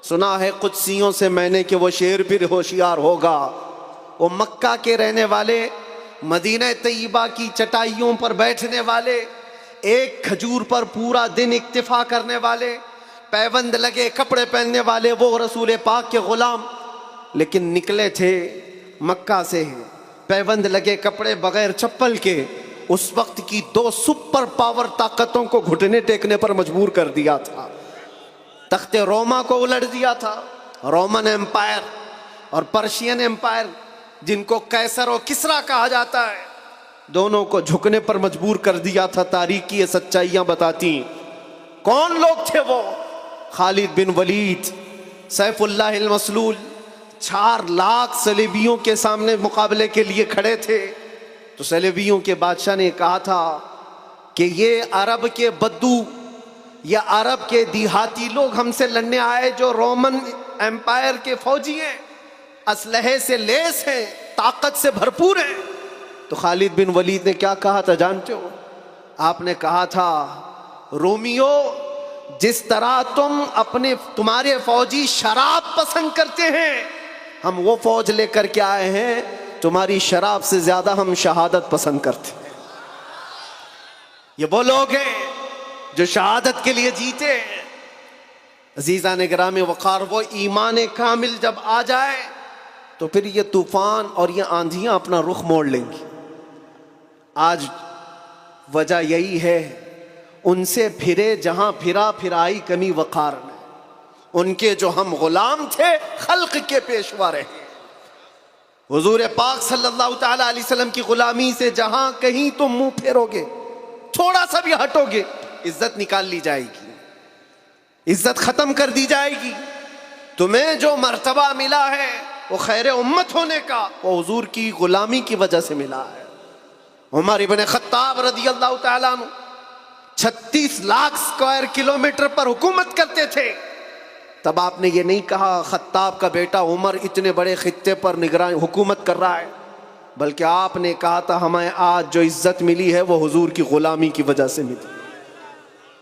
سنا ہے قدسیوں سے میں نے کہ وہ شیر بھی ہوشیار ہوگا۔ وہ مکہ کے رہنے والے، مدینہ طیبہ کی چٹائیوں پر بیٹھنے والے، ایک کھجور پر پورا دن اکتفا کرنے والے، پیوند لگے کپڑے پہننے والے، وہ رسول پاک کے غلام، لیکن نکلے تھے مکہ سے پیوند لگے کپڑے بغیر چپل کے۔ اس وقت کی 2 سپر پاور طاقتوں کو گھٹنے ٹیکنے پر مجبور کر دیا تھا۔ تخت روما کو الٹ دیا تھا، رومن ایمپائر اور پرشین ایمپائر، جن کو قیصر و کسریٰ کہا جاتا ہے، دونوں کو جھکنے پر مجبور کر دیا تھا۔ تاریخ کی یہ سچائیاں بتاتی ہیں۔ کون لوگ تھے وہ؟ خالد بن ولید، سیف اللہ المسلول، 4 لاکھ صلیبیوں کے سامنے مقابلے کے لیے کھڑے تھے۔ تو صلیبیوں کے بادشاہ نے کہا تھا کہ یہ عرب کے بدو یا عرب کے دیہاتی لوگ ہم سے لڑنے آئے، جو رومن ایمپائر کے فوجی ہیں، اسلحے سے لیس ہیں، طاقت سے بھرپور ہیں۔ تو خالد بن ولید نے کیا کہا تھا جانتے ہو؟ آپ نے کہا تھا، رومیو، جس طرح تمہارے فوجی شراب پسند کرتے ہیں، ہم وہ فوج لے کر کے آئے ہیں، تمہاری شراب سے زیادہ ہم شہادت پسند کرتے ہیں۔ یہ وہ لوگ ہیں جو شہادت کے لیے جیتے ہیں۔ عزیزان گرامی وقار، وہ ایمان کامل جب آ جائے تو پھر یہ طوفان اور یہ آندھیاں اپنا رخ موڑ لیں گی۔ آج وجہ یہی ہے، ان سے پھرے جہاں پھرا پھرائی کمی وقار میں۔ ان کے جو ہم غلام تھے، خلق کے پیشوا رہے۔ حضور پاک صلی اللہ تعالی علیہ وسلم کی غلامی سے جہاں کہیں تم منہ پھیرو گے، تھوڑا سا بھی ہٹو گے، عزت نکال لی جائے گی، عزت ختم کر دی جائے گی۔ تمہیں جو مرتبہ ملا ہے وہ خیر امت ہونے کا، وہ حضور کی غلامی کی وجہ سے ملا ہے۔ عمر ابن خطاب رضی اللہ تعالیٰ عنہ 36 لاکھ اسکوائر کلومیٹر پر حکومت کرتے تھے۔ تب آپ نے یہ نہیں کہا خطاب کا بیٹا عمر اتنے بڑے خطے پر نگران حکومت کر رہا ہے، بلکہ آپ نے کہا تھا ہمیں آج جو عزت ملی ہے وہ حضور کی غلامی کی وجہ سے ملی۔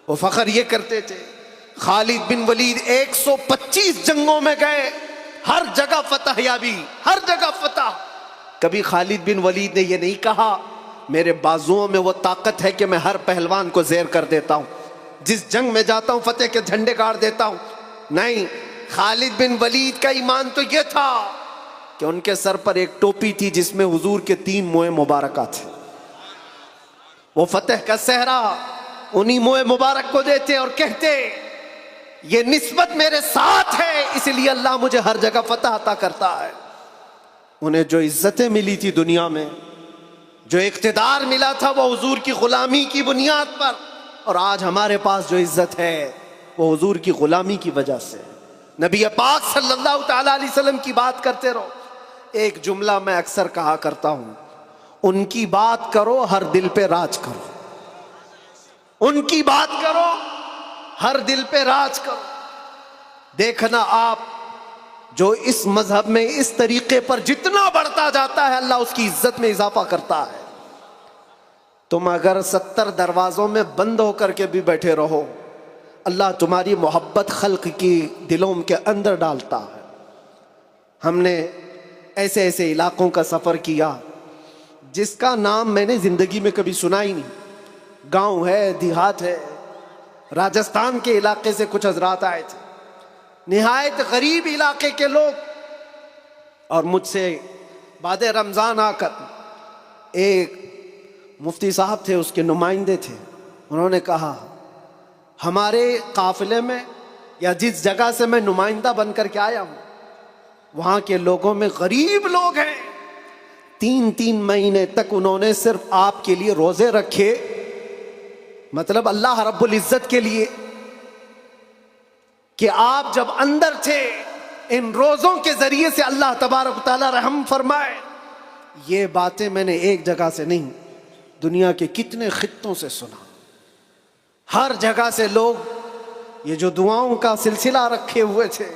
وہ فخر یہ کرتے تھے۔ خالد بن ولید 125 جنگوں میں گئے، ہر جگہ فتح یابی، ہر جگہ فتح۔ کبھی خالد بن ولید نے یہ نہیں کہا میرے بازوؤں میں وہ طاقت ہے کہ میں ہر پہلوان کو زیر کر دیتا ہوں، جس جنگ میں جاتا ہوں فتح کے جھنڈے گاڑ دیتا ہوں۔ نہیں، خالد بن ولید کا ایمان تو یہ تھا کہ ان کے سر پر ایک ٹوپی تھی جس میں حضور کے 3 موئے مبارکہ تھے۔ وہ فتح کا صحرا انہی موئے مبارک کو دیتے اور کہتے یہ نسبت میرے ساتھ ہے، اس لیے اللہ مجھے ہر جگہ فتح عطا کرتا ہے۔ انہیں جو عزتیں ملی تھی دنیا میں، جو اقتدار ملا تھا، وہ حضور کی غلامی کی بنیاد پر، اور آج ہمارے پاس جو عزت ہے وہ حضور کی غلامی کی وجہ سے۔ نبی پاک صلی اللہ تعالی علیہ وسلم کی بات کرتے رہو۔ ایک جملہ میں اکثر کہا کرتا ہوں، ان کی بات کرو ہر دل پہ راج کرو، ان کی بات کرو ہر دل پہ راج کرو۔ دیکھنا آپ جو اس مذہب میں اس طریقے پر جتنا بڑھتا جاتا ہے، اللہ اس کی عزت میں اضافہ کرتا ہے۔ تم اگر 70 دروازوں میں بند ہو کر کے بھی بیٹھے رہو، اللہ تمہاری محبت خلق کی دلوں کے اندر ڈالتا ہے۔ ہم نے ایسے ایسے علاقوں کا سفر کیا جس کا نام میں نے زندگی میں کبھی سنا ہی نہیں۔ گاؤں ہے، دیہات ہے۔ راجستھان کے علاقے سے کچھ حضرات آئے تھے، نہایت غریب علاقے کے لوگ، اور مجھ سے بعد رمضان آ کر ایک مفتی صاحب تھے، اس کے نمائندے تھے، انہوں نے کہا ہمارے قافلے میں یا جس جگہ سے میں نمائندہ بن کر کے آیا ہوں، وہاں کے لوگوں میں غریب لوگ ہیں۔ 3 مہینے تک انہوں نے صرف آپ کے لیے روزے رکھے، مطلب اللہ رب العزت کے لیے، کہ آپ جب اندر تھے ان روزوں کے ذریعے سے اللہ تبارک و تعالی رحم فرمائے۔ یہ باتیں میں نے ایک جگہ سے نہیں، دنیا کے کتنے خطوں سے سنا۔ ہر جگہ سے لوگ یہ جو دعاؤں کا سلسلہ رکھے ہوئے تھے،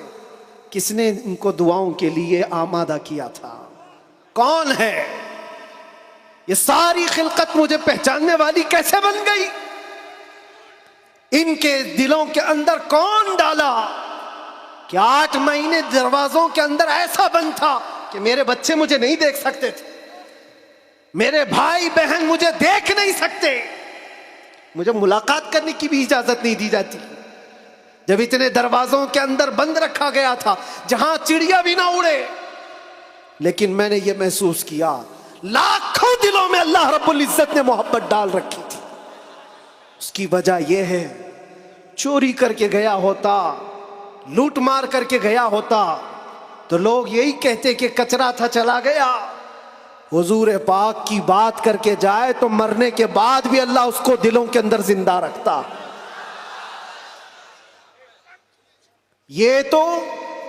کس نے ان کو دعاؤں کے لیے آمادہ کیا تھا؟ کون ہے؟ یہ ساری خلقت مجھے پہچاننے والی کیسے بن گئی؟ ان کے دلوں کے اندر کون ڈالا کہ 8 مہینے دروازوں کے اندر ایسا بند تھا کہ میرے بچے مجھے نہیں دیکھ سکتے تھے، میرے بھائی بہن مجھے دیکھ نہیں سکتے، مجھے ملاقات کرنے کی بھی اجازت نہیں دی جاتی، جب اتنے دروازوں کے اندر بند رکھا گیا تھا جہاں چڑیا بھی نہ اڑے۔ لیکن میں نے یہ محسوس کیا لاکھوں دلوں میں اللہ رب العزت نے محبت ڈال رکھی تھی۔ اس کی وجہ یہ ہے، چوری کر کے گیا ہوتا، لوٹ مار کر کے گیا ہوتا تو لوگ یہی کہتے کہ کچرا تھا چلا گیا۔ حضور پاک کی بات کر کے جائے تو مرنے کے بعد بھی اللہ اس کو دلوں کے اندر زندہ رکھتا۔ یہ تو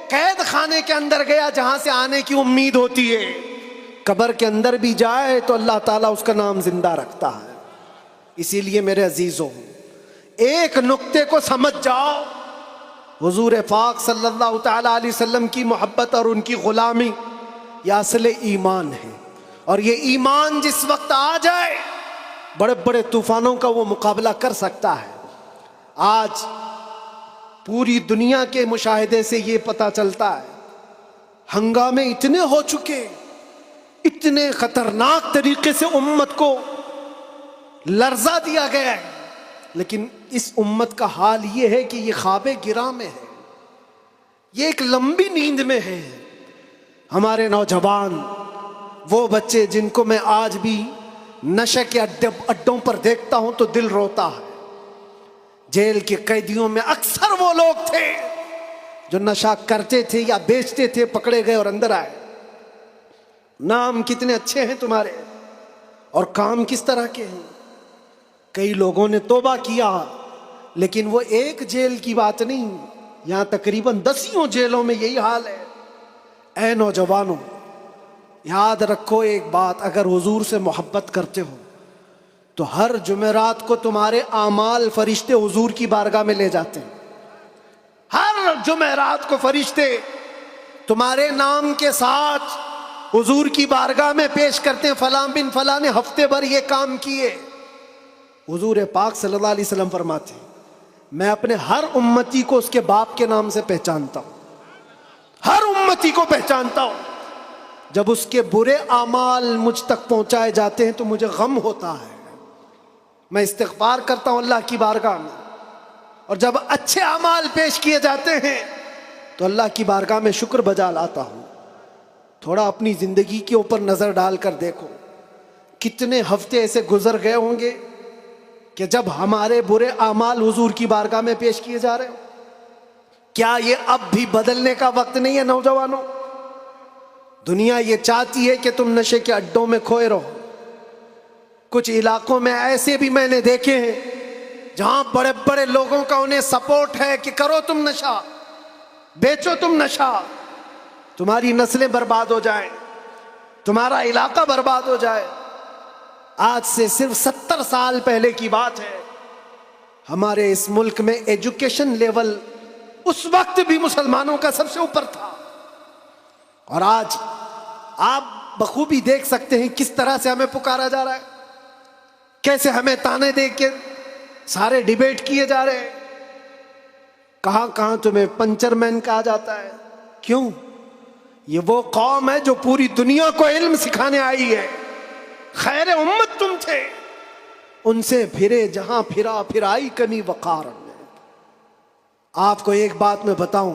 قید خانے کے اندر گیا جہاں سے آنے کی امید ہوتی ہے، قبر کے اندر بھی جائے تو اللہ تعالیٰ اس کا نام زندہ رکھتا ہے۔ اسی لیے میرے عزیزوں، ایک نقطے کو سمجھ جاؤ، حضور پاک صلی اللہ تعالیٰ علیہ وسلم کی محبت اور ان کی غلامی یہ اصل ایمان ہے، اور یہ ایمان جس وقت آ جائے بڑے بڑے طوفانوں کا وہ مقابلہ کر سکتا ہے۔ آج پوری دنیا کے مشاہدے سے یہ پتہ چلتا ہے، ہنگامے اتنے ہو چکے، اتنے خطرناک طریقے سے امت کو لرزا دیا گیا ہے، لیکن اس امت کا حال یہ ہے کہ یہ خواب گراں میں ہے، یہ ایک لمبی نیند میں ہے۔ ہمارے نوجوان، وہ بچے جن کو میں آج بھی نشے کے اڈوں پر دیکھتا ہوں تو دل روتا ہے۔ جیل کے قیدیوں میں اکثر وہ لوگ تھے جو نشہ کرتے تھے یا بیچتے تھے، پکڑے گئے اور اندر آئے۔ نام کتنے اچھے ہیں تمہارے اور کام کس طرح کے ہیں۔ کئی لوگوں نے توبہ کیا، لیکن وہ ایک جیل کی بات نہیں، یہاں تقریباً 10 جیلوں میں یہی حال ہے۔ اے نوجوانوں، یاد رکھو ایک بات، اگر حضور سے محبت کرتے ہو تو ہر جمعرات کو تمہارے اعمال فرشتے حضور کی بارگاہ میں لے جاتے ہیں۔ ہر جمعرات کو فرشتے تمہارے نام کے ساتھ حضور کی بارگاہ میں پیش کرتے ہیں، فلاں بن فلاں نے ہفتے بھر یہ کام کیے۔ حضور پاک صلی اللہ علیہ وسلم فرماتے ہیں، میں اپنے ہر امتی کو اس کے باپ کے نام سے پہچانتا ہوں، ہر امتی کو پہچانتا ہوں۔ جب اس کے برے اعمال مجھ تک پہنچائے جاتے ہیں تو مجھے غم ہوتا ہے، میں استغفار کرتا ہوں اللہ کی بارگاہ میں، اور جب اچھے اعمال پیش کیے جاتے ہیں تو اللہ کی بارگاہ میں شکر بجا لاتا ہوں۔ تھوڑا اپنی زندگی کے اوپر نظر ڈال کر دیکھو، کتنے ہفتے ایسے گزر گئے ہوں گے کہ جب ہمارے برے اعمال حضور کی بارگاہ میں پیش کیے جا رہے ہوں۔ کیا یہ اب بھی بدلنے کا وقت نہیں ہے نوجوانوں؟ دنیا یہ چاہتی ہے کہ تم نشے کے اڈوں میں کھوئے رہو۔ کچھ علاقوں میں ایسے بھی میں نے دیکھے ہیں جہاں بڑے بڑے لوگوں کا انہیں سپورٹ ہے کہ کرو تم نشہ، بیچو تم نشہ، تمہاری نسلیں برباد ہو جائیں، تمہارا علاقہ برباد ہو جائے۔ آج سے صرف 70 سال پہلے کی بات ہے، ہمارے اس ملک میں ایجوکیشن لیول اس وقت بھی مسلمانوں کا سب سے اوپر تھا، اور آج آپ بخوبی دیکھ سکتے ہیں کس طرح سے ہمیں پکارا جا رہا ہے، کیسے ہمیں تانے دے کے سارے ڈیبیٹ کیے جا رہے ہیں۔ کہاں کہاں تمہیں پنچر مین کہا جاتا ہے، کیوں؟ یہ وہ قوم ہے جو پوری دنیا کو علم سکھانے آئی ہے، خیر امت تم تھے، ان سے پھرے جہاں پھرا، پھر آئی کمی وقار۔ آپ کو ایک بات میں بتاؤں،